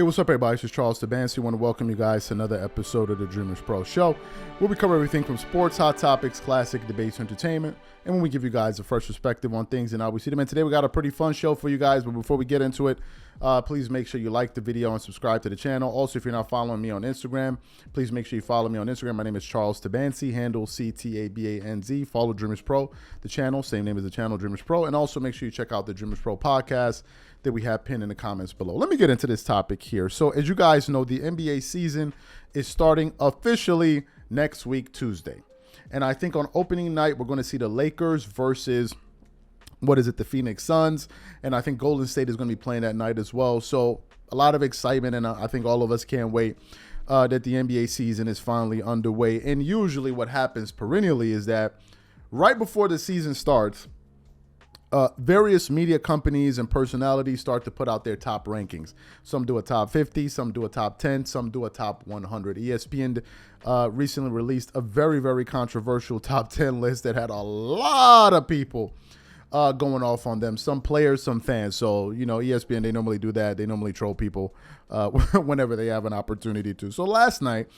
Hey, what's up, everybody? This is Charles Tabansi. I want to welcome you guys to another episode of the Dreamerspro Show, where we cover everything from sports, hot topics, classic debates, entertainment, and when we give you guys a fresh perspective on things and how we see them. And today we got a pretty fun show for you guys, but before we get into it, please make sure you like the video and subscribe to the channel. Also, if you're not following me on Instagram, please make sure you follow me on Instagram. My name is Charles Tabansi, handle CTABANZ. Follow Dreamerspro, the channel, same name as the channel, Dreamerspro. And also make sure you check out the Dreamerspro podcast that we have pinned in the comments below. Let me get into this topic here. So as you guys know, the NBA season is starting officially next week, Tuesday. And I think on opening night, we're going to see the Lakers versus, the Phoenix Suns. And I think Golden State is going to be playing that night as well. So a lot of excitement, and I think all of us can't wait that the NBA season is finally underway. And usually what happens perennially is that right before the season starts, various media companies and personalities start to put out their top rankings. Some do a top 50, some do a top 10, some do a top 100. ESPN recently released a very, very controversial top 10 list that had a lot of people going off on them. Some players, some fans. So, you know, ESPN, they normally do that. They normally troll people whenever they have an opportunity to. So last night,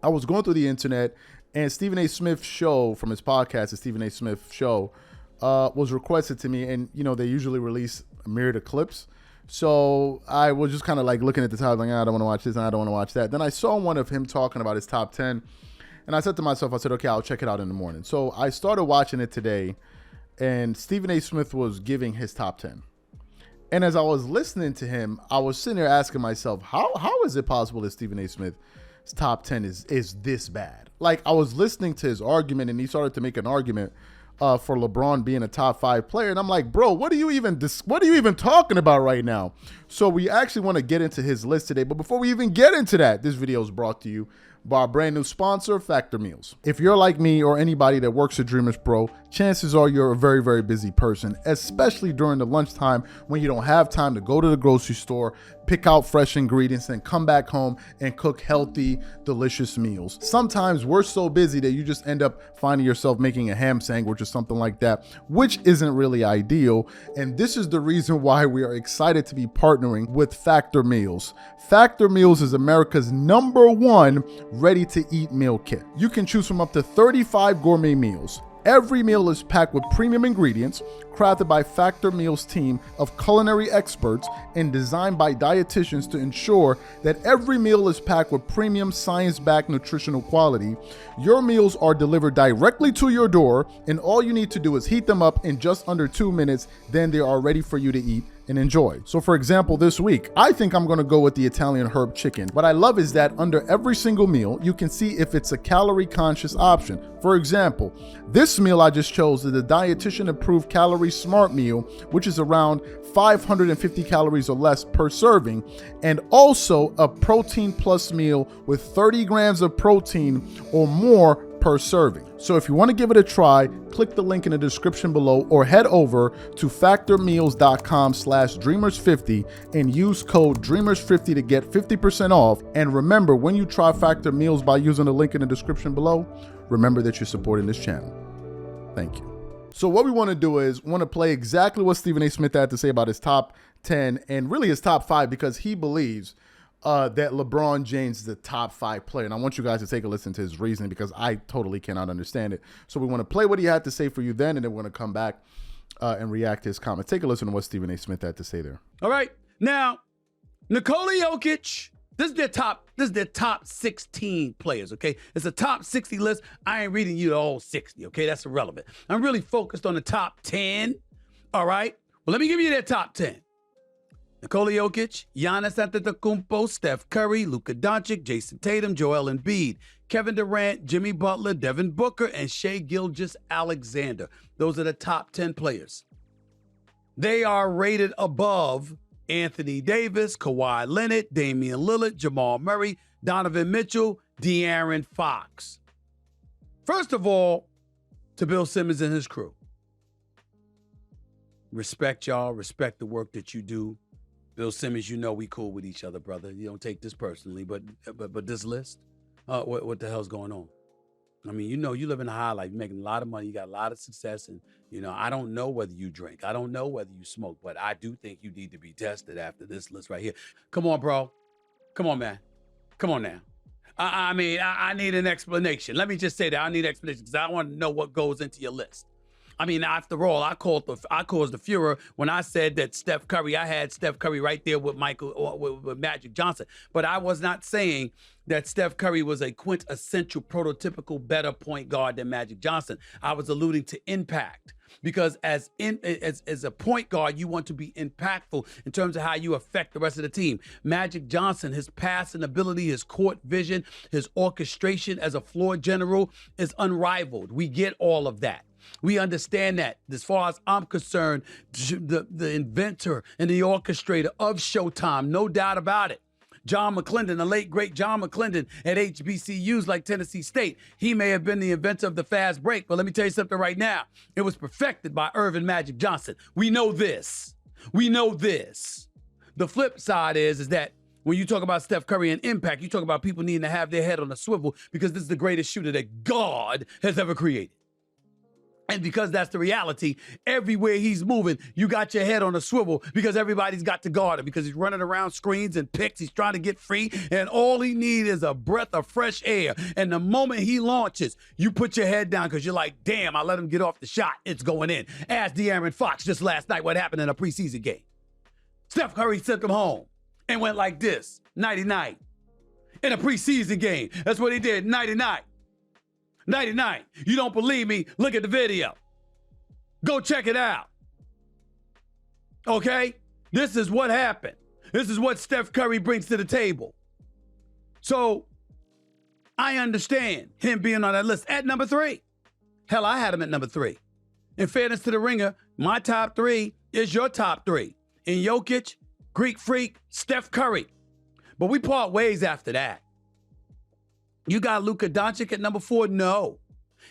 I was going through the internet, and Stephen A. Smith's show from his podcast, the Stephen A. Smith Show, was requested to me, and you know they usually release a myriad of clips. So I was just kind of like looking at the title, like, I don't want to watch this and I don't want to watch that. Then I saw one of him talking about his top 10, and I said to myself, I said, okay, I'll check it out in the morning. So I started watching it today, and Stephen A. Smith was giving his top 10. And as I was listening to him, I was sitting there asking myself, how is it possible that Stephen A. Smith's top 10 is this bad? Like, I was listening to his argument, and he started to make an argument for LeBron being a top 5 player. And I'm like, bro, what are you even talking about right now? So we actually want to get into his list today. But before we even get into that, this video is brought to you by our brand new sponsor, Factor Meals. If you're like me or anybody that works at Dreamerspro, chances are you're a very, very busy person, especially during the lunchtime when you don't have time to go to the grocery store, pick out fresh ingredients, and come back home and cook healthy, delicious meals. Sometimes we're so busy that you just end up finding yourself making a ham sandwich or something like that, which isn't really ideal. And this is the reason why we are excited to be partnering with Factor Meals. Factor Meals is America's #1 ready-to-eat meal kit. You can choose from up to 35 gourmet meals. Every meal is packed with premium ingredients, crafted by Factor Meals' team of culinary experts and designed by dietitians to ensure that every meal is packed with premium science-backed nutritional quality. Your meals are delivered directly to your door, and all you need to do is heat them up in just under 2 minutes. Then they are ready for you to eat and enjoy. So for example, this week, I think I'm gonna go with the Italian herb chicken. What I love is that under every single meal, you can see if it's a calorie conscious option. For example, this meal I just chose is the dietitian approved calorie smart meal, which is around 550 calories or less per serving, and also a protein plus meal with 30 grams of protein or more per serving. So if you want to give it a try, click the link in the description below or head over to factormeals.com/dreamers50 and use code dreamers50 to get 50% off. And remember, when you try Factor Meals by using the link in the description below, remember that you're supporting this channel. Thank you. So what we want to do is play exactly what Stephen A. Smith had to say about his top 10 and really his top 5, because he believes that LeBron James is the top 5 player. And I want you guys to take a listen to his reasoning, because I totally cannot understand it. So we want to play what he had to say for you then, and then we're going to come back and react to his comments. Take a listen to what Stephen A. Smith had to say there. All right. Now, Nikola Jokic, this is their top 16 players, okay? It's a top 60 list. I ain't reading you the whole 60, okay? That's irrelevant. I'm really focused on the top 10, all right? Well, let me give you their top 10. Nikola Jokic, Giannis Antetokounmpo, Steph Curry, Luka Doncic, Jason Tatum, Joel Embiid, Kevin Durant, Jimmy Butler, Devin Booker, and Shai Gilgeous-Alexander. Those are the top 10 players. They are rated above Anthony Davis, Kawhi Leonard, Damian Lillard, Jamal Murray, Donovan Mitchell, De'Aaron Fox. First of all, to Bill Simmons and his crew. Respect y'all. Respect the work that you do. Bill Simmons, you know we cool with each other, brother. You don't take this personally, but this list, what the hell's going on? I mean, you live in a high life, you're making a lot of money, you got a lot of success, and I don't know whether you drink, I don't know whether you smoke, but I do think you need to be tested after this list right here. Come on, bro. Come on, man. Come on now. I mean, I need an explanation. Let me just say that I need an explanation because I want to know what goes into your list. I mean, after all, I caused the furor when I said that Steph Curry, I had Steph Curry right there with with Magic Johnson. But I was not saying that Steph Curry was a quintessential, prototypical, better point guard than Magic Johnson. I was alluding to impact. Because as a point guard, you want to be impactful in terms of how you affect the rest of the team. Magic Johnson, his passing ability, his court vision, his orchestration as a floor general is unrivaled. We get all of that. We understand that. As far as I'm concerned, the inventor and the orchestrator of Showtime, no doubt about it. John McClendon, the late, great John McClendon at HBCUs like Tennessee State. He may have been the inventor of the fast break, but let me tell you something right now. It was perfected by Irvin Magic Johnson. We know this. We know this. The flip side is that when you talk about Steph Curry and impact, you talk about people needing to have their head on a swivel because this is the greatest shooter that God has ever created. And because that's the reality, everywhere he's moving, you got your head on a swivel because everybody's got to guard him because he's running around screens and picks. He's trying to get free, and all he needs is a breath of fresh air. And the moment he launches, you put your head down because you're like, damn, I let him get off the shot. It's going in. Ask De'Aaron Fox just last night what happened in a preseason game. Steph Curry sent him home and went like this, nighty-night. In a preseason game, that's what he did, nighty-night. 99. You don't believe me? Look at the video. Go check it out. Okay? This is what happened. This is what Steph Curry brings to the table. So I understand him being on that list at number 3. Hell, I had him at number 3. In fairness to the ringer, my top 3 is your top 3. In Jokic, Greek Freak, Steph Curry. But we part ways after that. You got Luka Doncic at number 4? No.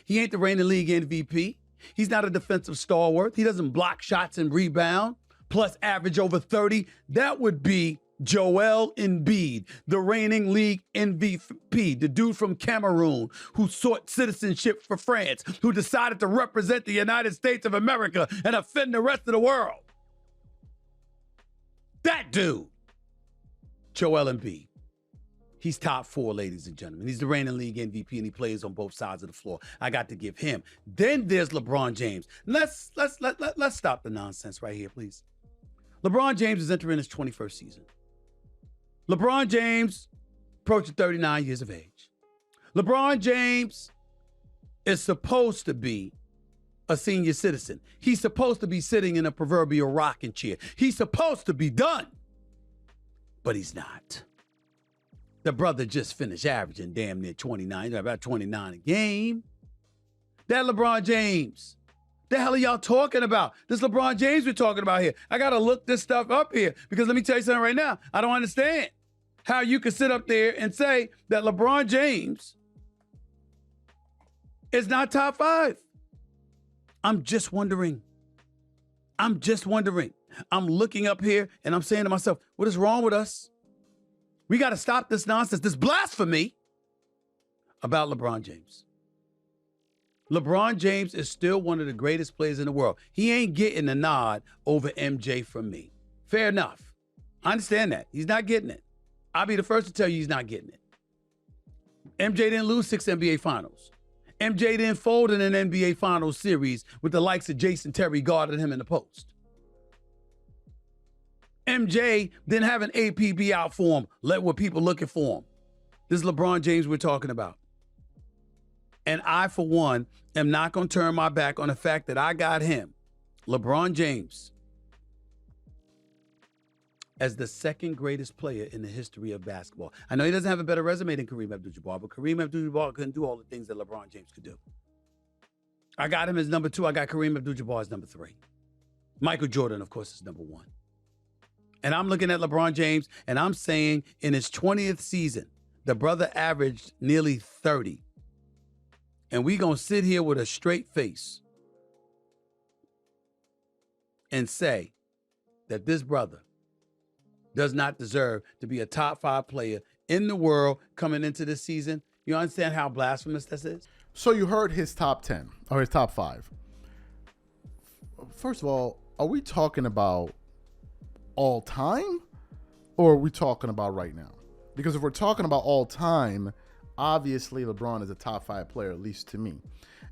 He ain't the reigning league MVP. He's not a defensive stalwart. He doesn't block shots and rebound, plus average over 30. That would be Joel Embiid, the reigning league MVP, the dude from Cameroon who sought citizenship for France, who decided to represent the United States of America and offend the rest of the world. That dude, Joel Embiid. He's top 4, ladies and gentlemen. He's the reigning league MVP, and he plays on both sides of the floor. I got to give him. Then there's LeBron James. Let's stop the nonsense right here, please. LeBron James is entering his 21st season. LeBron James approaching 39 years of age. LeBron James is supposed to be a senior citizen. He's supposed to be sitting in a proverbial rocking chair. He's supposed to be done, but he's not. The brother just finished averaging damn near 29, about 29 a game. That LeBron James. The hell are y'all talking about? This LeBron James we're talking about here. I got to look this stuff up here because let me tell you something right now. I don't understand how you can sit up there and say that LeBron James is not top 5. I'm just wondering. I'm looking up here and I'm saying to myself, what is wrong with us? We got to stop this nonsense, this blasphemy about LeBron James. LeBron James is still one of the greatest players in the world. He ain't getting a nod over MJ from me. Fair enough. I understand that. He's not getting it. I'll be the first to tell you he's not getting it. MJ didn't lose 6 NBA Finals. MJ didn't fold in an NBA Finals series with the likes of Jason Terry guarding him in the post. MJ didn't have an APB out for him, what people looking for him. This is LeBron James we're talking about. And I, for one, am not going to turn my back on the fact that I got him, LeBron James, as the second greatest player in the history of basketball. I know he doesn't have a better resume than Kareem Abdul-Jabbar, but Kareem Abdul-Jabbar couldn't do all the things that LeBron James could do. I got him as number 2. I got Kareem Abdul-Jabbar as number 3. Michael Jordan, of course, is number 1. And I'm looking at LeBron James, and I'm saying in his 20th season, the brother averaged nearly 30. And we going to sit here with a straight face and say that this brother does not deserve to be a top 5 player in the world coming into this season. You understand how blasphemous this is? So you heard his top 10 or his top 5. First of all, are we talking about all time or are we talking about right now? Because if we're talking about all time, obviously LeBron is a top 5 player, at least to me.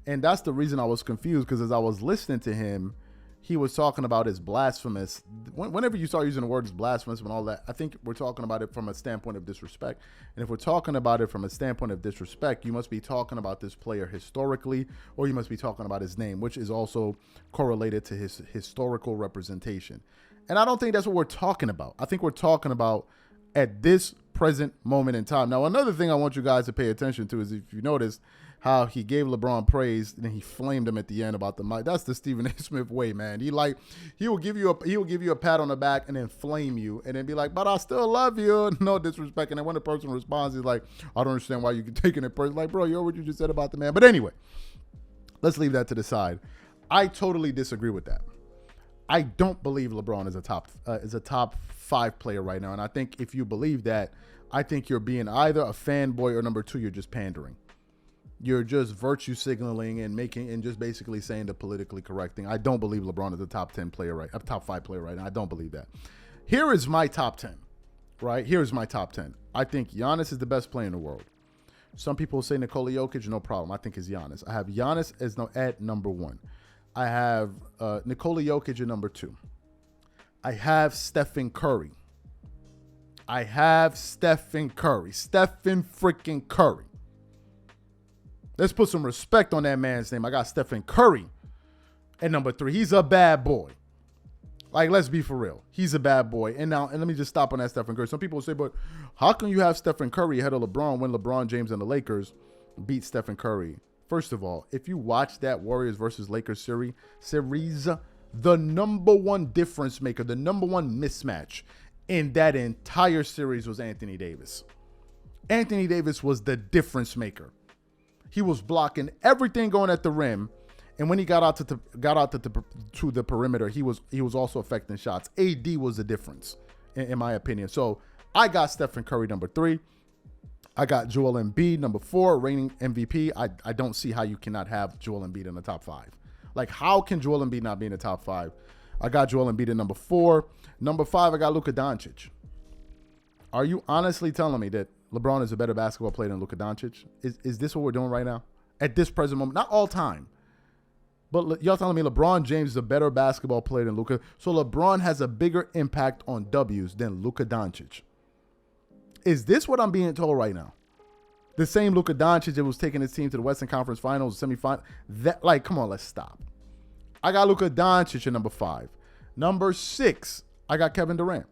And that's the reason I was confused, because as I was listening to him, he was talking about his blasphemous. Whenever you start using the words blasphemous and all that, I think we're talking about it from a standpoint of disrespect. And if we're talking about it from a standpoint of disrespect, you must be talking about this player historically, or you must be talking about his name, which is also correlated to his historical representation. And I don't think that's what we're talking about. I think we're talking about at this present moment in time. Now, another thing I want you guys to pay attention to is, if you notice how he gave LeBron praise and then he flamed him at the end about the mic. That's the Stephen A. Smith way, man. He will give you a pat on the back and then flame you and then be like, but I still love you. No disrespect. And then when the person responds, he's like, I don't understand why you're taking it personally. Like, bro, you heard what you just said about the man. But anyway, let's leave that to the side. I totally disagree with that. I don't believe LeBron is a top 5 player right now. And I think if you believe that, I think you're being either a fanboy or number 2, you're just pandering. You're just virtue signaling and just basically saying the politically correct thing. I don't believe LeBron is a top 5 player right now. I don't believe that. Here is my top 10, right? Here's my top 10. I think Giannis is the best player in the world. Some people say Nikola Jokic, no problem. I think it's Giannis. I have Giannis at number 1. I have Nikola Jokic at number 2. I have Stephen Curry. Stephen freaking Curry. Let's put some respect on that man's name. I got Stephen Curry at number 3. He's a bad boy. Like, let's be for real. He's a bad boy. And let me just stop on that Stephen Curry. Some people say, but how can you have Stephen Curry ahead of LeBron when LeBron James and the Lakers beat Stephen Curry? First of all, if you watch that Warriors versus Lakers series, the number one difference maker, the number one mismatch in that entire series was Anthony Davis. Anthony Davis was the difference maker. He was blocking everything going at the rim, and when he got out to the perimeter, he was also affecting shots. AD was the difference, in my opinion. So I got Stephen Curry number 3. I got Joel Embiid number 4, reigning MVP. I don't see how you cannot have Joel Embiid in the top 5. Like, how can Joel Embiid not be in the top 5? I got Joel Embiid at number 4. Number 5, I got Luka Doncic. Are you honestly telling me that LeBron is a better basketball player than Luka Doncic? Is this what we're doing right now? At this present moment? Not all time. But y'all telling me LeBron James is a better basketball player than Luka. So LeBron has a bigger impact on W's than Luka Doncic. Is this what I'm being told right now? The same Luka Doncic that was taking his team to the Western Conference Finals, semifinal. Come on, let's stop. I got Luka Doncic at number 5. Number 6, I got Kevin Durant.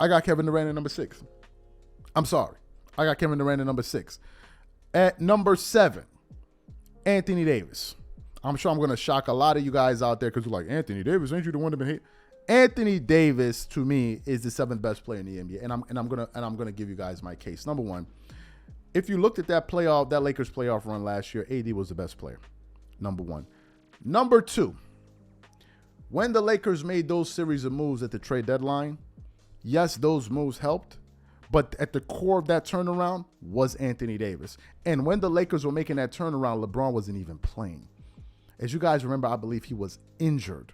I got Kevin Durant at number 6. I'm sorry. I got Kevin Durant at number 6. At number 7, Anthony Davis. I'm sure I'm going to shock a lot of you guys out there because you're like, Anthony Davis, ain't you the one that been hate? Anthony Davis, to me, is the 7th best player in the NBA, and I'm gonna give you guys my case. Number 1, if you looked at that Lakers playoff run last year, AD was the best player. Number 1. Number 2, when the Lakers made those series of moves at the trade deadline, yes, those moves helped, but at the core of that turnaround was Anthony Davis. And when the Lakers were making that turnaround, LeBron wasn't even playing. As you guys remember, I believe he was injured.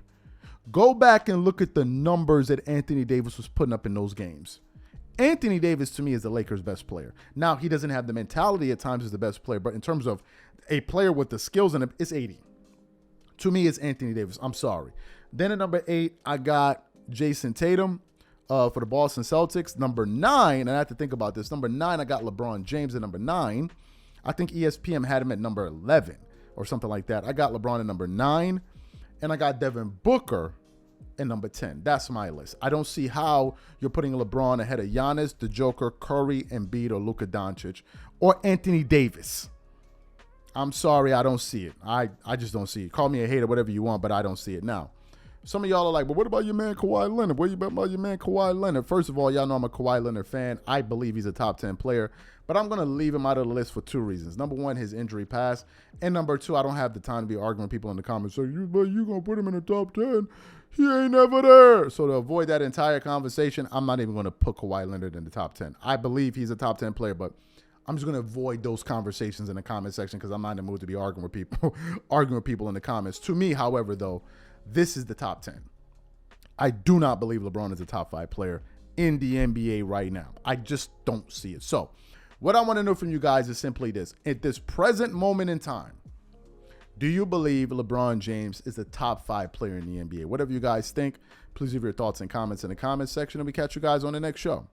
Go back and look at the numbers that Anthony Davis was putting up in those games. Anthony Davis, to me, is the Lakers' best player. Now, he doesn't have the mentality at times as the best player, but in terms of a player with the skills in him, it's 80. To me, it's Anthony Davis. I'm sorry. Then at number 8, I got Jason Tatum for the Boston Celtics. Number 9, and I have to think about this. Number 9, I got LeBron James at number 9. I think ESPN had him at number 11 or something like that. I got LeBron at number 9. And I got Devin Booker at number 10. That's my list. I don't see how you're putting LeBron ahead of Giannis, the Joker, Curry, Embiid, or Luka Doncic, or Anthony Davis. I'm sorry, I don't see it. I just don't see it. Call me a hater, whatever you want, but I don't see it. Now, some of y'all are like, but what about your man Kawhi Leonard? What about your man Kawhi Leonard? First of all, y'all know I'm a Kawhi Leonard fan. I believe he's a top 10 player, but I'm going to leave him out of the list for 2 reasons. Number 1, his injury past. And number 2, I don't have the time to be arguing with people in the comments. So you going to put him in the top 10? He ain't never there. So to avoid that entire conversation, I'm not even going to put Kawhi Leonard in the top 10. I believe he's a top 10 player, but I'm just going to avoid those conversations in the comment section because I'm not in the mood to be arguing with people, arguing with people in the comments. To me, however, though, this is the top 10. I do not believe LeBron is a top 5 player in the NBA right now. I just don't see it. So what I want to know from you guys is simply this. At this present moment in time, do you believe LeBron James is a top 5 player in the NBA? Whatever you guys think, please leave your thoughts and comments in the comments section, and we catch you guys on the next show.